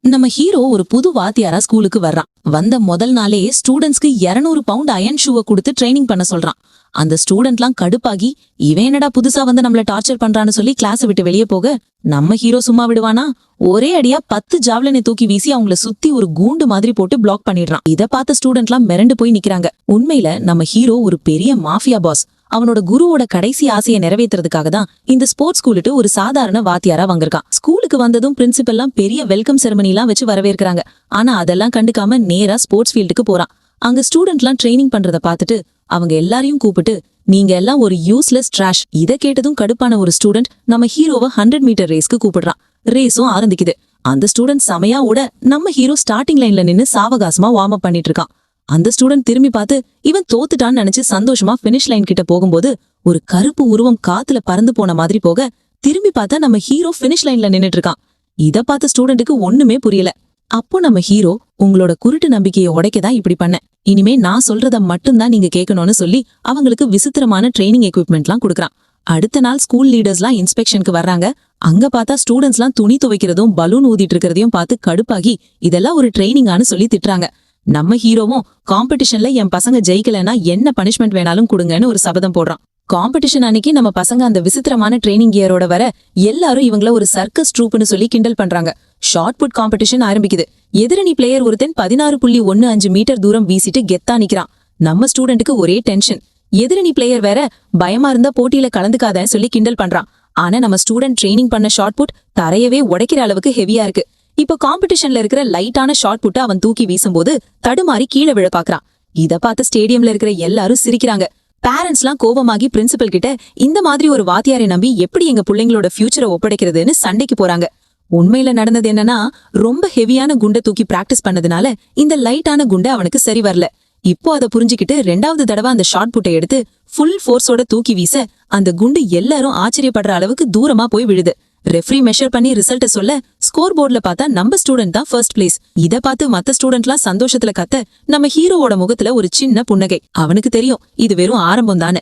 நம்ம ஹீரோ ஒரு புது வாத்தியாரா ஸ்கூலுக்கு வர்றான். வந்த முதல் நாளே ஸ்டூடெண்ட்ஸ்க்கு 200 பவுண்ட் அயன் ஷூவை கொடுத்து ட்ரைனிங் பண்ண சொல்றான். அந்த ஸ்டூடெண்ட்லாம் கடுப்பாகி இவன் என்னடா புதுசா வந்து நம்மள டார்ச்சர் பண்றான்னு சொல்லி கிளாஸை விட்டு வெளியே போக நம்ம ஹீரோ சும்மா விடுவானா? ஒரே அடியா 10 ஜாவ்லினை தூக்கி வீசி அவங்கள சுத்தி ஒரு கூண்டு மாதிரி போட்டு பிளாக் பண்ணிடுறான். இத பார்த்த ஸ்டூடெண்ட்லாம் மிரண்டு போய் நிக்கிறாங்க. உண்மையில நம்ம ஹீரோ ஒரு பெரிய மாஃபியா பாஸ். அவனோட குருவோட கடைசி ஆசையை நிறைவேற்றுறதுக்காக தான் இந்த ஸ்போர்ட்ஸ் ஸ்கூலுக்கு ஒரு சாதாரண வாத்தியாரா வந்திருக்கான். ஸ்கூலுக்கு வந்ததும் பிரின்சிபல்லாம் பெரிய வெல்கம் செரமனி எல்லாம் வச்சு வரவேற்கிறாங்க. ஆனா அதெல்லாம் கண்டுக்காம நேரா ஸ்போர்ட்ஸ் ஃபீல்டுக்கு போறான். அங்க ஸ்டூடெண்ட்லாம் ட்ரைனிங் பண்றத பார்த்துட்டு அவங்க எல்லாரையும் கூப்பிட்டு, நீங்க எல்லாம் ஒரு யூஸ்லெஸ் ட்ராஷ். இத கேட்டதும் கடுப்பான ஒரு ஸ்டூடெண்ட் நம்ம ஹீரோவை 100 மீட்டர் ரேஸ்க்கு கூப்பிடுறான். ரேஸும் ஆரம்பிக்குது. அந்த ஸ்டூடெண்ட் செமையா ஓட நம்ம ஹீரோ ஸ்டார்டிங் லைன்ல நின்னு சாவகாசமா வார்ம் அப் பண்ணிட்டு இருக்கான். அந்த ஸ்டூடெண்ட் திரும்பி பார்த்து இவன் தோத்துட்டான்னு நினைச்சு சந்தோஷமா பினிஷ் லைன் கிட்ட போகும்போது ஒரு கருப்பு உருவம் காத்துல பறந்து போன மாதிரி போக திரும்பி பார்த்தா நம்ம ஹீரோ பினிஷ் லைன்ல நின்னுட்டு இருக்கான். இத பார்த்த ஸ்டூடெண்ட்டுக்கு ஒண்ணுமே புரியல. அப்போ நம்ம ஹீரோ, உங்களோட குருட்டு நம்பிக்கையை உடைக்கதான் இப்படி பண்ண, இனிமே நான் சொல்றத மட்டும்தான் நீங்க கேட்கணும்னு சொல்லி அவங்களுக்கு விசித்திரமான ட்ரைனிங் எக்யூப்மெண்ட்லாம் கொடுக்குறான். அடுத்த நாள் ஸ்கூல் லீடர்ஸ்லாம் இன்ஸ்பெக்ஷனுக்கு வர்றாங்க. அங்க பார்த்தா ஸ்டூடெண்ட்ஸ்லாம் துணி துவைக்கிறதும் பலூன் ஊதிட்டு இருக்கிறதையும் பார்த்து கடுப்பாகி இதெல்லாம் ஒரு ட்ரைனிங்கான்னு சொல்லி திட்டுறாங்க. நம்ம ஹீரோவும் காம்படிஷன்ல என் பசங்க ஜெயிக்கலன்னா என்ன பனிஷ்மெண்ட் வேணாலும் கொடுங்கன்னு ஒரு சபதம் போடுறான். காம்படிஷன் அன்னைக்கு நம்ம பசங்க அந்த விசித்திரமான ட்ரைனிங் கியரோட வர எல்லாரும் இவங்கள ஒரு சர்க்கஸ் ட்ரூப்னு சொல்லி கிண்டல் பண்றாங்க. ஷார்ட் புட் காம்படிஷன் ஆரம்பிக்குது. எதிரணி பிளேயர் ஒருத்தன் 16.15 மீட்டர் தூரம் வீசிட்டு கெத்தா நிக்கிறான். நம்ம ஸ்டூடெண்ட்டுக்கு ஒரே டென்ஷன். எதிரணி பிளேயர் வேற பயமா இருந்தா போட்டியில கலந்துக்காத சொல்லி கிண்டல் பண்றான். ஆனா நம்ம ஸ்டூடெண்ட் ட்ரைனிங் பண்ண ஷார்ட் புட் தரையவே உடைக்கிற அளவுக்கு ஹெவியா இருக்கு. இப்போ காம்படிஷன்ல இருக்கிற லைட்டான ஷார்ட் புட்டை அவன் தூக்கி வீசும்போது தடுமாறி கீழே விழ பாக்குறான். இத பார்த்து ஸ்டேடியம்ல இருக்கிற எல்லாரும் சிரிக்கிறாங்க. பேரண்ட்ஸ்லாம் கோபமாகி பிரின்சிபல் கிட்ட இந்த மாதிரி ஒரு வாத்தியாரை நம்பி எப்படி எங்க பிள்ளைங்களோட ஃபியூச்சரை ஒப்படைக்கிறதுன்னு சண்டைக்கு போறாங்க. உண்மையில நடந்தது என்னன்னா, ரொம்ப ஹெவியான குண்டை தூக்கி பிராக்டிஸ் பண்ணதுனால இந்த லைட்டான குண்டை அவனுக்கு சரி வரல. இப்போ அதை புரிஞ்சுக்கிட்டு 2வது தடவை அந்த ஷார்ட் புட்டை எடுத்து ஃபுல் ஃபோர்ஸோட தூக்கி வீச அந்த குண்டு எல்லாரும் ஆச்சரியப்படுற அளவுக்கு தூரமா போய் விழுது. ரெஃப்ரி மெஷர் பண்ணி ரிசல்ட்ட சொல்ல ஸ்கோர் போர்ட்ல பார்த்தா நம்ம ஸ்டூடெண்ட் தான் ஃபர்ஸ்ட் பிளேஸ். இத பார்த்து மத்த ஸ்டூடெண்ட்லாம் சந்தோஷத்துல கத்த நம்ம ஹீரோவோட முகத்துல ஒரு சின்ன புன்னகை. அவனுக்கு தெரியும் இது வெறும் ஆரம்பம் தானே.